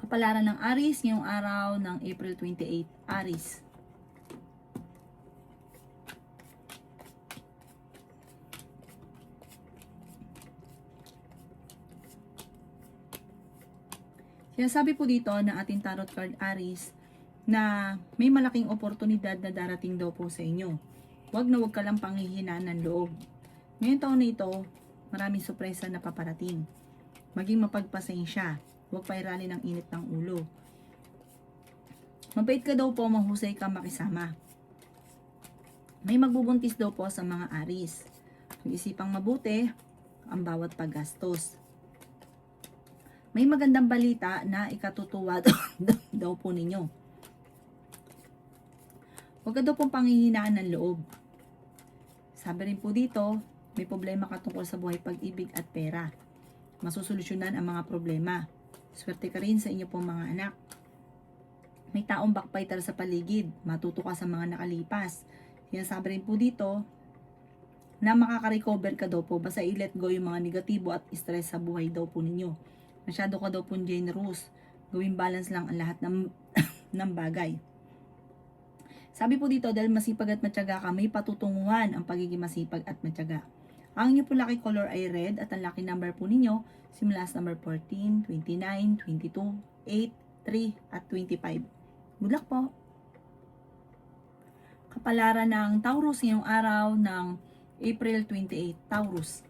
Kapalaran ng Aries ngayong araw ng April 28, Aries. Sinasabi po dito na ating tarot card Aries na may malaking oportunidad na darating daw po sa inyo. Huwag na huwag ka lang panghihinaan ng loob. Ngayong taon na ito, maraming sorpresa na paparating. Maging mapagpasensya. Huwag pairali ng init ng ulo. Mabait ka daw po, mahusay ka makisama. May magbubuntis daw po sa mga Aries. Mag-isipang mabuti ang bawat paggastos. May magandang balita na ikatutuwa daw po ninyo. Huwag ka daw pong panghihinaan ng loob. Sabi rin po dito, may problema ka tungkol sa buhay, pag-ibig at pera. Masusolusyonan ang mga problema. Swerte ka rin sa inyo pong mga anak. May taong backbiter sa paligid. Matuto ka sa mga nakalipas. Sinasabi rin po dito na makaka-recover ka daw po. Basta i-let go yung mga negatibo at stress sa buhay daw po ninyo. Masyado ka daw po generous. Gawing balance lang ang lahat ng, ng bagay. Sabi po dito, dahil masipag at matyaga ka, may patutunguhan ang pagiging masipag at matyaga. Ang inyo po lucky color ay red at ang lucky number po ninyo simula sa number 14, 29, 22, 8, 3 at 25. Good luck po! Kapalaran ng Taurus ngayong araw ng April 28, Taurus.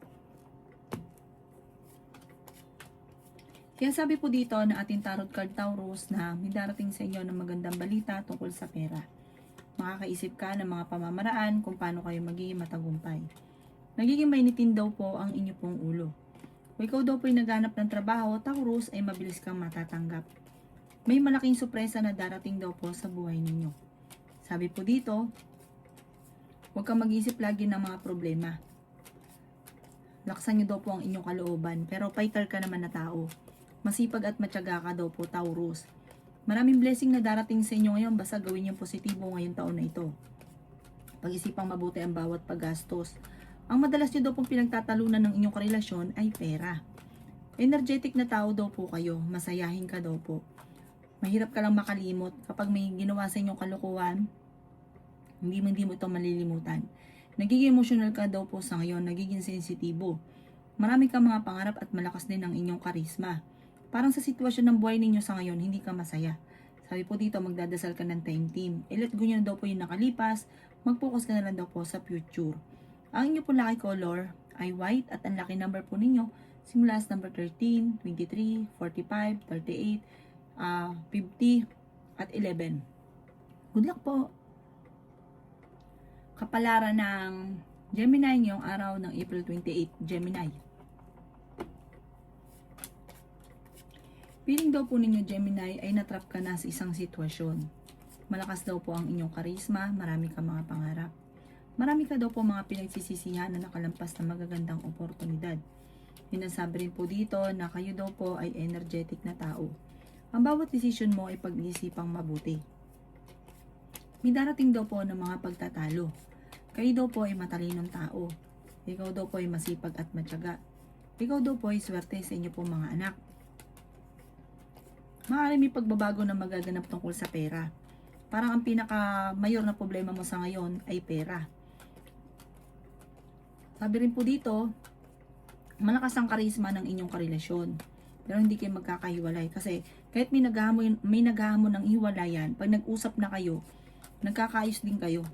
Kaya sabi po dito na ating tarot card Taurus na may darating sa inyo ng magandang balita tungkol sa pera. Makakaisip ka ng mga pamamaraan kung paano kayo magiging matagumpay. Nagiging mainitin daw po ang inyo pong ulo. Kung ikaw daw po ay naghanap ng trabaho, Taurus, ay mabilis kang matatanggap. May malaking sorpresa na darating daw po sa buhay ninyo. Sabi po dito, huwag kang mag-isip lagi ng mga problema. Laksan nyo daw po ang inyong kalooban, pero fighter ka naman na tao. Masipag at matyaga ka daw po, Taurus. Maraming blessing na darating sa inyo ngayon, basta gawin yung positibo ngayong taon na ito. Pag-isipang mabuti ang bawat paggastos. Ang madalas nyo daw pong pinagtatalunan ng inyong karelasyon ay pera. Energetic na tao daw po kayo, masayahin ka daw po. Mahirap ka lang makalimot kapag may ginawa sa inyong kalokohan, hindi mo ito malilimutan. Nagiging emotional ka daw po sa ngayon, nagiging sensitibo. Marami kang mga pangarap at malakas din ang inyong karisma. Parang sa sitwasyon ng buhay ninyo sa ngayon, hindi ka masaya. Sabi po dito, magdadasal ka ng time team. I-let go nyo na daw po yung nakalipas, mag-focus ka na lang daw po sa future. Ang inyo po lucky color ay white at ang lucky number po ninyo simula sa number 13, 23, 45, 38, 50 at 11. Good luck po! Kapalaran ng Gemini ngayong araw ng April 28, Gemini. Feeling daw po ninyo, Gemini, ay natrap ka na sa isang sitwasyon. Malakas daw po ang inyong karisma, marami ka mga pangarap. Marami ka daw po mga pinagsisisihan na nakalampas na magagandang oportunidad. Sinasabi rin po dito na kayo daw po ay energetic na tao. Ang bawat desisyon mo ay pag-iisipang mabuti. May darating daw po ng mga pagtatalo. Kayo daw po ay matalinong tao. Ikaw daw po ay masipag at matyaga. Ikaw daw po ay swerte sa inyo po mga anak. Maaari may pagbabago na magaganap tungkol sa pera. Parang ang pinaka-mayor na problema mo sa ngayon ay pera. Sabi rin po dito, malakas ang karisma ng inyong karelasyon. Pero hindi kayo magkakahiwalay. Kasi kahit may naghahamon ng hiwalayan, pag nag-usap na kayo, nagkakaayos din kayo.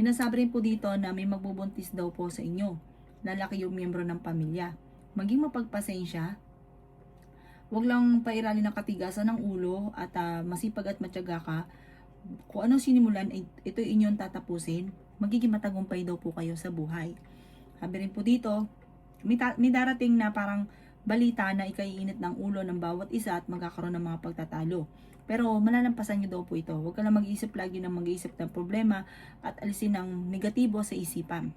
Sinasabi rin po dito na may magbubuntis daw po sa inyo. Lalaki yung miyembro ng pamilya. Maging mapagpasensya. Huwag lang pairali ng katigasan ng ulo at masipag at matyaga ka. Kung ano sinimulan, ito inyong tatapusin. Magiging matagumpay daw po kayo sa buhay. Sabi rin po dito, may darating na parang balita na ikaiinit ng ulo ng bawat isa at magkakaroon ng mga pagtatalo. Pero malalampasan nyo daw po ito. Huwag ka lang mag-iisip lagi ng mag-iisip ng problema at alisin ng negatibo sa isipan.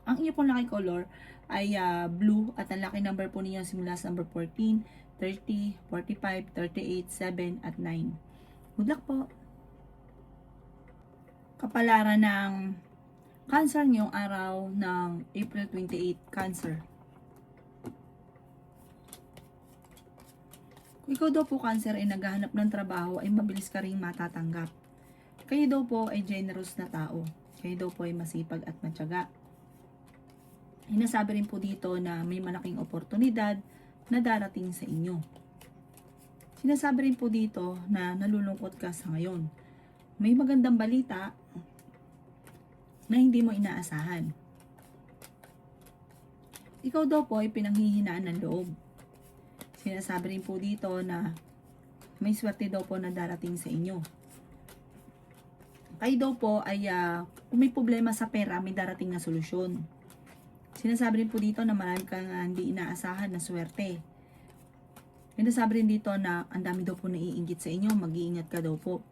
Ang inyo pong lucky color ay blue at ang lucky number po ninyo simula sa number 14, 30, 45, 38, 7 at 9. Good luck po! Kapalaran ng Cancer ngayong araw ng April 28, Cancer. Kung ikaw daw po Cancer ay naghahanap ng trabaho ay mabilis ka ring matatanggap. Kayo daw po ay generous na tao. Kayo daw po ay masipag at matyaga. Hinasabi rin po dito na may malaking oportunidad na darating sa inyo. Sinasabi rin po dito na nalulungkot ka sa ngayon. May magandang balita na hindi mo inaasahan. Ikaw daw po ay pinanghihinaan ng loob. Sinasabi rin po dito na may swerte daw po na darating sa inyo. Kayo daw po ay kung may problema sa pera, may darating na solusyon. Sinasabi rin po dito na marami kang hindi inaasahan na swerte. Sinasabi rin dito na ang dami daw po naiinggit sa inyo, mag-iingat ka daw po.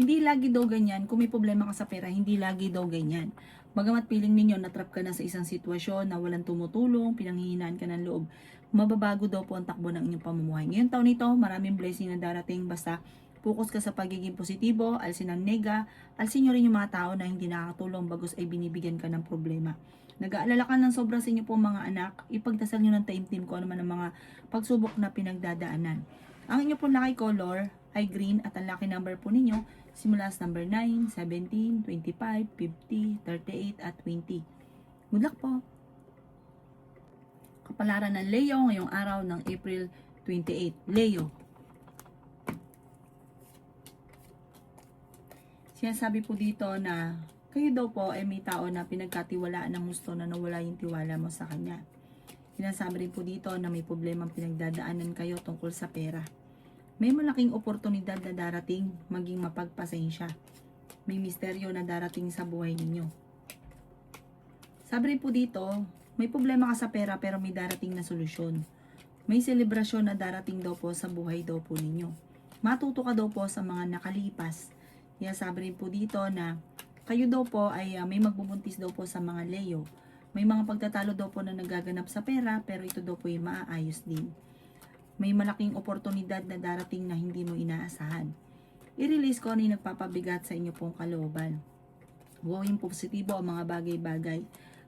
Hindi lagi daw ganyan, kung may problema ka sa pera, hindi lagi daw ganyan. Bagamat piling ninyo, natrap ka na sa isang sitwasyon na walang tumutulong, pinanghihinaan ka ng loob, mababago daw po ang takbo ng inyong pamumuhay. Ngayong taon nito, maraming blessing na darating, basta focus ka sa pagiging positibo, alsin ang nega, alsin nyo rin yung mga tao na hindi nakakatulong bagos ay binibigyan ka ng problema. Nag-aalala ka ng sobra sa inyo po mga anak, ipagdasal nyo ng taimtim ko naman ang mga pagsubok na pinagdadaanan. Ang inyo po lucky color ay green at ang lucky number po ninyo simula sa number 9, 17, 25, 50, 38 at 20. Good luck po! Kapalaran ng Leo ngayong araw ng April 28. Leo. Sinasabi po dito na kayo daw po ay may tao na pinagkatiwalaan ng gusto na nawala yung tiwala mo sa kanya. Sinasabi rin po dito na may problemang pinagdadaanan kayo tungkol sa pera. May malaking oportunidad na darating, maging mapagpasensya. May misteryo na darating sa buhay ninyo. Sabi rin po dito, may problema ka sa pera pero may darating na solusyon. May selebrasyon na darating daw po sa buhay daw po ninyo. Matuto ka daw po sa mga nakalipas. Kaya sabi rin po dito na kayo daw po ay may magbubuntis daw po sa mga Leo. May mga pagtatalo daw po na nagaganap sa pera pero ito daw po ay maaayos din. May malaking oportunidad na darating na hindi mo inaasahan. I-release ko ano yung nagpapabigat sa inyo pong kalooban. Gawin positibo ang mga bagay-bagay.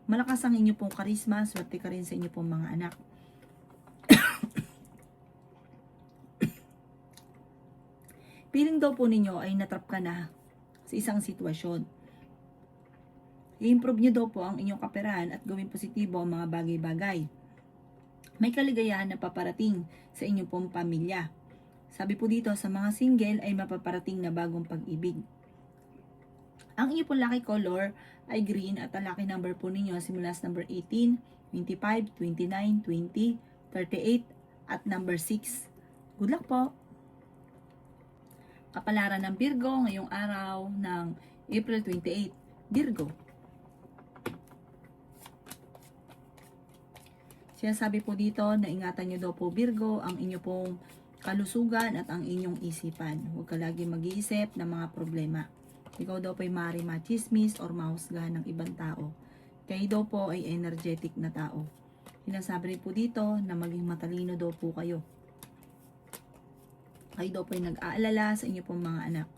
Malakas ang inyo pong karisma, swerte ka rin sa inyo pong mga anak. Piling daw po ninyo ay natrap ka na sa isang sitwasyon. I-improve nyo daw po ang inyong kaperahan at gawin positibo ang mga bagay-bagay. May kaligayahan na paparating sa inyong pong pamilya. Sabi po dito sa mga single ay mapaparating na bagong pag-ibig. Ang inyong pong lucky color ay green at ang lucky number po ninyo simula sa number 18, 25, 29, 20, 38 at number 6. Good luck po! Kapalaran ng Virgo ngayong araw ng April 28. Virgo. Sinasabi po dito na ingatan nyo daw po Virgo ang inyo pong kalusugan at ang inyong isipan. Huwag ka lagi mag-iisip ng mga problema. Ikaw daw po ay maaaring machismis or mahusgahan ng ibang tao. Kayo daw po ay energetic na tao. Sinasabi rin po dito na maging matalino daw po kayo. Kayo daw po ay nag-aalala sa inyo pong mga anak.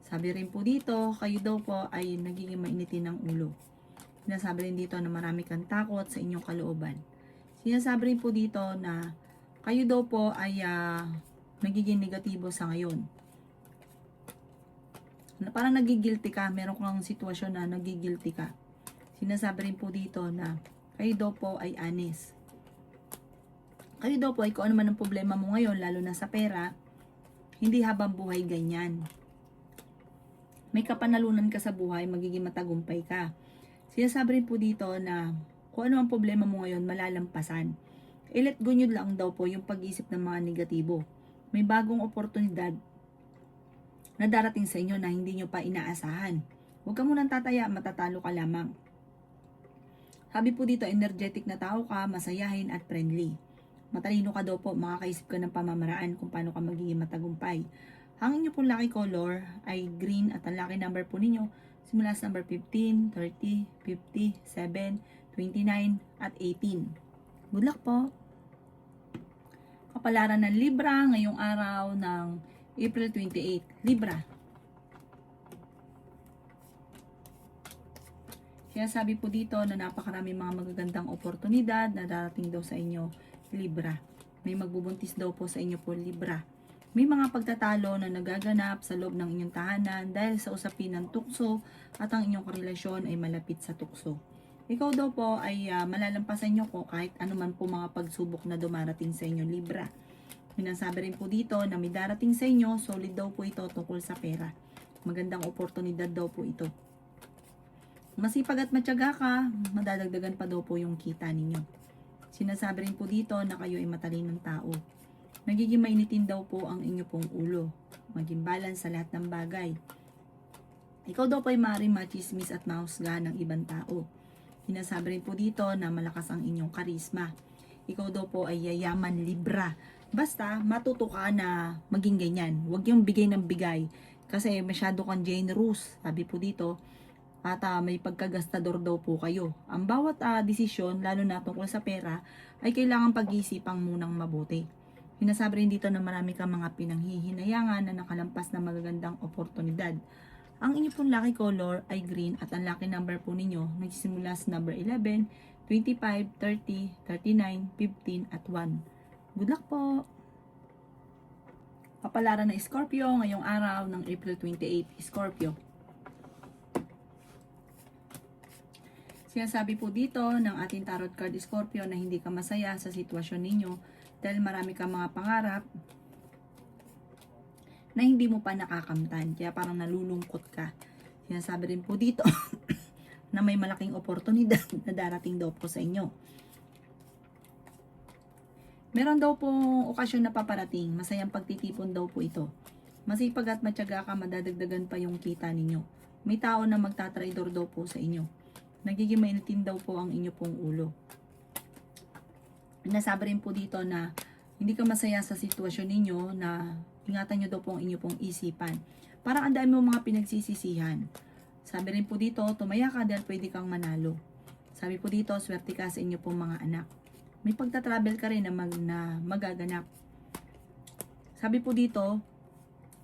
Sabi rin po dito, kayo daw po ay nagiging mainitin ng ulo. Sinasabi rin dito na marami kang takot sa inyong kalooban. Sinasabi rin po dito na kayo daw po ay nagiging negatibo sa ngayon. Na parang nagigilty ka, meron kang sitwasyon na nagigilty ka. Sinasabi rin po dito na kayo daw po ay honest. Kayo daw po ay kung ano man ang problema mo ngayon, lalo na sa pera, hindi habang buhay ganyan. May kapanalunan ka sa buhay, magiging matagumpay ka. Sinasabi rin po dito na kung ano ang problema mo ngayon, malalampasan. I-let go nyo lang daw po yung pag-iisip ng mga negatibo. May bagong oportunidad na darating sa inyo na hindi nyo pa inaasahan. Huwag ka munang tataya, matatalo ka lamang. Sabi po dito, energetic na tao ka, masayahin at friendly. Matalino ka daw po, makakaisip ka ng pamamaraan kung paano ka magiging matagumpay. Ang inyo pong lucky color ay green at ang lucky number po ninyo simula sa number 15, 30, 50, 7, 29 at 18. Good luck po! Kapalaran ng Libra ngayong araw ng April 28. Libra. Kaya sabi po dito na napakarami mga magagandang oportunidad na darating daw sa inyo, Libra. May magbubuntis daw po sa inyo po, Libra. May mga pagtatalo na nagaganap sa loob ng inyong tahanan dahil sa usapin ng tukso at ang inyong karelasyon ay malapit sa tukso. Ikaw daw po ay malalampasan nyo ko kahit anuman po mga pagsubok na dumarating sa inyo, Libra. Minasabi rin po dito na may darating sa inyo, solid daw po ito tungkol sa pera. Magandang oportunidad daw po ito. Masipag at matyaga ka, madadagdagan pa daw po yung kita ninyo. Sinasabi rin po dito na kayo ay matalinong tao. Nagiging mainitin daw po ang inyo pong ulo. Maging balance sa lahat ng bagay. Ikaw daw po ay maaaring machismis at mahusgahan ng ibang tao. Sinasabi rin po dito na malakas ang inyong karisma. Ikaw daw po ay yayaman, Libra. Basta matuto ka na maging ganyan. Huwag yung bigay ng bigay. Kasi masyado kang generous. Sabi po dito, at may pagkagastador daw po kayo. Ang bawat desisyon, lalo na tungkol sa pera, ay kailangan pag-iisipang munang mabuti. Sinasabi rin dito na marami kang mga pinanghihinayangan na nakalampas na magagandang oportunidad. Ang inyo pong lucky color ay green at ang lucky number po ninyo nagsisimula sa number 11, 25, 30, 39, 15 at 1. Good luck po! Kapalaran ng Scorpio ngayong araw ng April 28, Scorpio. Sinasabi po dito ng ating tarot card Scorpio na hindi ka masaya sa sitwasyon ninyo dahil marami kang mga pangarap na hindi mo pa nakakamtan. Kaya parang nalulungkot ka. Sinasabi rin po dito na may malaking oportunidad na darating daw po sa inyo. Meron daw po okasyon na paparating. Masayang pagtitipon daw po ito. Masipag at matyaga ka, madadagdagan pa yung kita ninyo. May tao na magtatraidor daw po sa inyo. Nagiging mainitin daw po ang inyo pong ulo. Nasabi rin po dito na hindi ka masaya sa sitwasyon ninyo, na ingatan nyo daw po ang inyo pong isipan. Parang ang dami mo mga pinagsisisihan. Sabi rin po dito, tumaya ka dahil pwede kang manalo. Sabi po dito, swerte ka sa inyo pong mga anak. May pagta-travel ka rin na magaganap. Sabi po dito,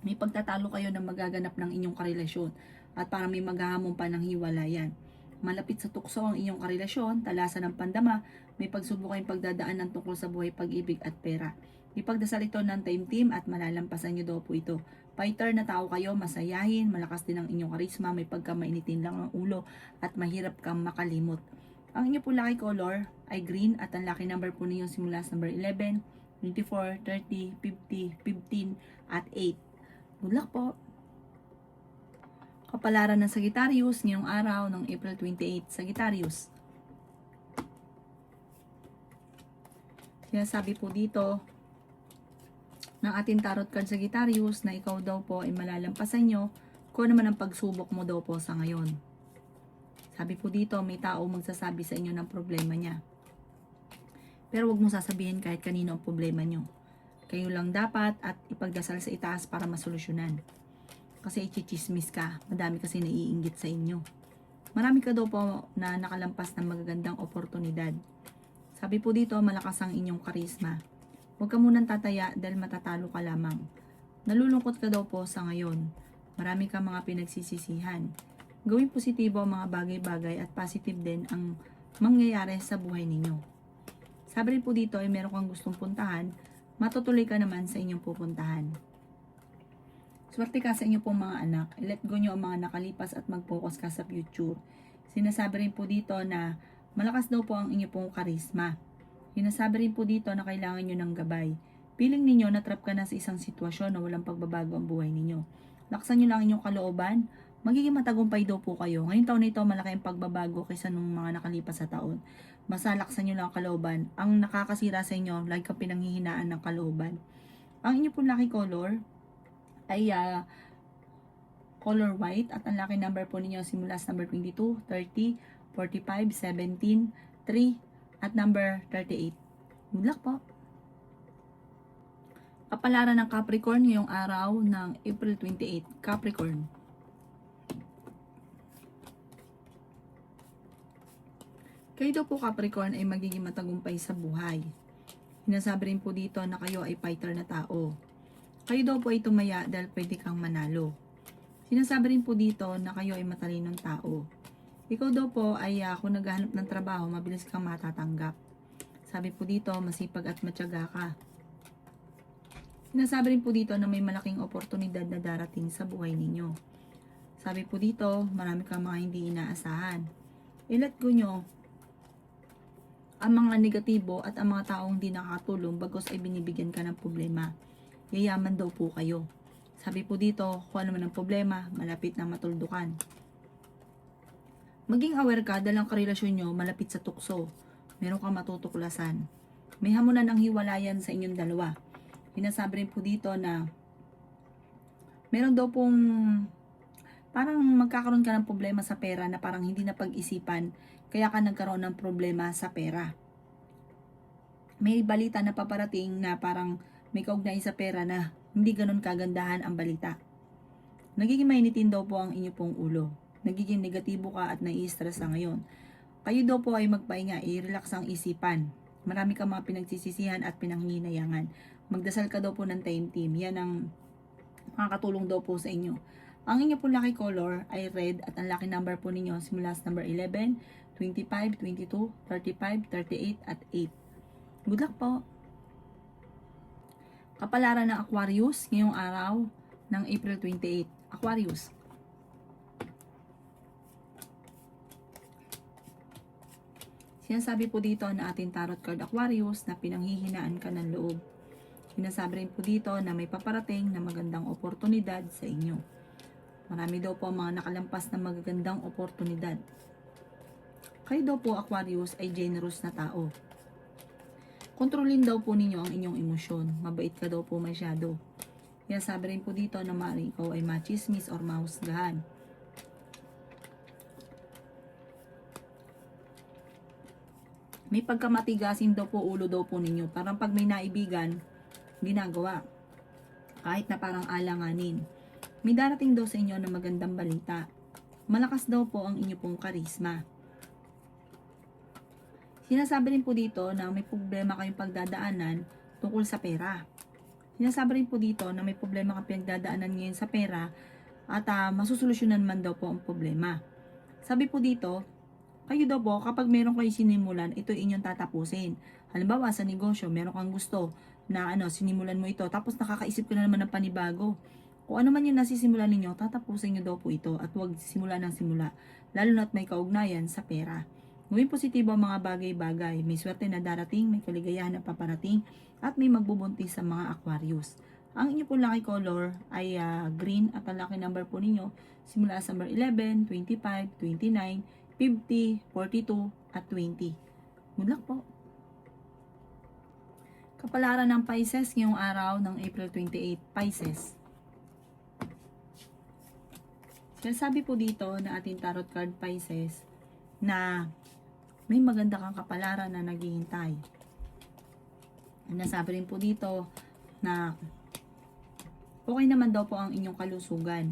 may pagtatalo kayo na magaganap ng inyong karelasyon at parang may maghahamon pa ng hiwalayan. Malapit sa tukso ang inyong karelasyon, talasan ng pandama, may pagsubok kayong pagdadaan ng tungkol sa buhay, pag-ibig at pera. Ipagdasal ito ng team at malalampasan nyo daw po ito. Fighter na tao kayo, masayahin, malakas din ang inyong karisma, may pagkamainitin lang ang ulo at mahirap kang makalimot. Ang inyo po lucky color ay green at ang lucky number po ninyo simula sa number 11, 24, 30, 50, 15 at 8. Good luck po! Kapalaran ng Sagittarius ngayong araw ng April 28, Sagittarius. Sinasabi po dito ng ating tarot card Sagittarius na ikaw daw po ay malalampasan nyo kung naman ang pagsubok mo daw po sa ngayon. Sabi po dito, may tao magsasabi sa inyo ng problema niya. Pero wag mo sasabihin kahit kanino ang problema nyo. Kayo lang dapat at ipagdasal sa itaas para masolusyonan. Kasi ichichismis ka, madami kasi naiinggit sa inyo. Marami ka daw po na nakalampas ng magagandang oportunidad. Sabi po dito, malakas ang inyong karisma. Huwag ka munang tataya dahil matatalo ka lamang. Nalulungkot ka daw po sa ngayon. Marami ka mga pinagsisisihan. Gawing positibo ang mga bagay-bagay at positive din ang mangyayari sa buhay ninyo. Sabi rin po dito ay meron kang gustong puntahan, matutuloy ka naman sa inyong pupuntahan. Swerte ka sa inyo pong mga anak. Let go nyo ang mga nakalipas at mag-focus ka sa future. Sinasabi rin po dito na malakas daw po ang inyo pong karisma. Sinasabi rin po dito na kailangan nyo ng gabay. Piling ninyo na trap ka na sa isang sitwasyon na walang pagbabago ang buhay ninyo. Laksan nyo lang inyong kalooban. Magiging matagumpay daw po kayo. Ngayong taon na ito, malaki ang pagbabago kaysa nung mga nakalipas sa taon. Masalaksan nyo lang ang kalooban. Ang nakakasira sa inyo, lagi kang pinanghihinaan ng kalooban. Ang inyo pong lucky color ay color white at ang lucky number po ninyo simula sa number 22, 30, 45, 17, 3 at number 38. Good luck po! Kapalaran ng Capricorn ngayong araw ng April 28, Capricorn. Kayo daw po Capricorn ay magiging matagumpay sa buhay. Sinasabi rin po dito na kayo ay fighter na tao. Kayo daw po ay tumaya dahil pwede kang manalo. Sinasabi rin po dito na kayo ay matalinong tao. Ikaw daw po ay kung naghahanap ng trabaho, mabilis kang matatanggap. Sabi po dito, masipag at matyaga ka. Sinasabi rin po dito na may malaking oportunidad na darating sa buhay ninyo. Sabi po dito, marami kang mga hindi inaasahan. I-let go nyo ang mga negatibo at ang mga taong hindi nakakatulong bagos ay binibigyan ka ng problema. Yayaman daw po kayo. Sabi po dito, kung ano man ang problema, malapit na matuldukan. Maging aware ka dahil ang karelasyon nyo malapit sa tukso. Meron kang matutuklasan. May hamunan ng hiwalayan sa inyong dalawa. Sinasabi rin po dito na meron daw pong parang magkakaroon ka ng problema sa pera na parang hindi na pag-isipan kaya ka nagkaroon ng problema sa pera. May balita na paparating na parang may kaugnay sa pera na hindi ganun kagandahan ang balita. Nagiging mainitin daw po ang inyo pong ulo. Nagiging negatibo ka at nai-stress na ngayon. Kayo daw po ay magpahinga, i-relax ang isipan. Marami kang mga pinagsisisihan at pinanghihinayangan. Magdasal ka daw po ng time team. Yan ang makakatulong daw po sa inyo. Ang inyo po lucky color ay red at ang lucky number po ninyo simula sa number 11, 25, 22, 35, 38 at 8. Good luck po! Kapalaran ng Aquarius ngayong araw ng April 28. Aquarius. Sinasabi po dito na ating tarot card Aquarius na pinanghihinaan ka ng loob. Sinasabi rin po dito na may paparating na magandang oportunidad sa inyo. Marami daw po ang mga nakalampas na magagandang oportunidad. Kayo daw po Aquarius ay generous na tao. Kontrolin daw po ninyo ang inyong emosyon. Mabait ka daw po masyado. Sinasabi rin po dito na maaaring ikaw ay machismis or mahusgahan. May pagkamatigasin daw po ulo daw po ninyo. Parang pag may naibigan, ginagawa. Kahit na parang alanganin. May darating daw sa inyo na magandang balita. Malakas daw po ang inyo pong karisma. Sinasabi rin po dito na may problema kayong pagdadaanan tungkol sa pera. Sinasabi rin po dito na may problema kang pagdadaanan ngayon sa pera at masusolusyonan man daw po ang problema. Sabi po dito, kayo daw po kapag meron kayo sinimulan, ito inyong tatapusin. Halimbawa sa negosyo, meron kang gusto na sinimulan mo ito tapos nakakaisip ka na naman ng panibago. Kung ano man yung nasisimulan ninyo, tatapusin nyo daw po ito at huwag simula ng simula, lalo na't may kaugnayan sa pera. Gawin positibo ang mga bagay-bagay, may swerte na darating, may kaligayahan na paparating, at may magbubuntis sa mga Aquarius. Ang inyo po lucky color ay green at ang lucky number po ninyo simula sa number 11, 25, 29, 50, 42, at 20. Good luck po! Kapalaran ng Pisces ngayong araw ng April 28, Pisces. Sinasabi po dito na ating tarot card Pisces na may maganda kang kapalaran na naghihintay. Nasabi rin po dito na okay naman daw po ang inyong kalusugan.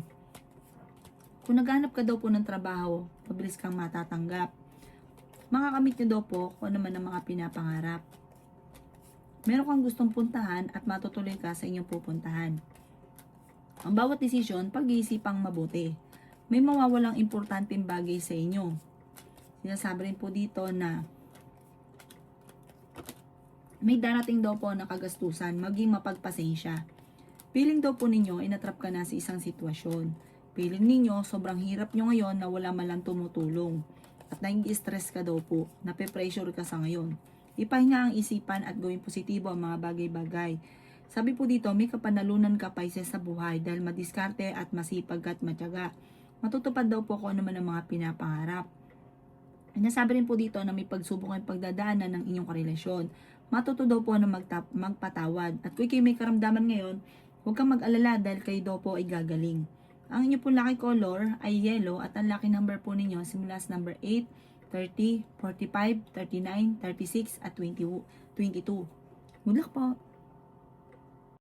Kung naghanap ka daw po ng trabaho, mabilis kang matatanggap. Makakamit nyo daw po kung ano man ang mga pinapangarap. Meron kang gustong puntahan at matutuloy ka sa inyong pupuntahan. Ang bawat desisyon, pag-iisipang mabuti. May mawawalang importanteng bagay sa inyo. Sinasabi rin po dito na may darating daw po na kagastusan, maging mapagpasensya. Feeling daw po ninyo, inatrap ka na sa isang sitwasyon. Feeling ninyo, sobrang hirap nyo ngayon na wala malang tumutulong. At nai-stress ka daw po, nape-pressure ka sa ngayon. Ipahinga ang isipan at gawin positibo ang mga bagay-bagay. Sabi po dito, may kapanalunan ka Pisces sa buhay dahil madiskarte at masipag at matyaga. Matutupad daw po kung ano man ang mga pinapangarap. Nasabi rin po dito na may pagsubok ang pagdadaanan ng inyong karelasyon. Matuto daw po na magpatawad. At kung kayo may karamdaman ngayon, huwag kang mag-alala dahil kayo daw po ay gagaling. Ang inyo po lucky color ay yellow at ang lucky number po ninyo simula sa number 8, 30, 45, 39, 36 at 22. Good luck po!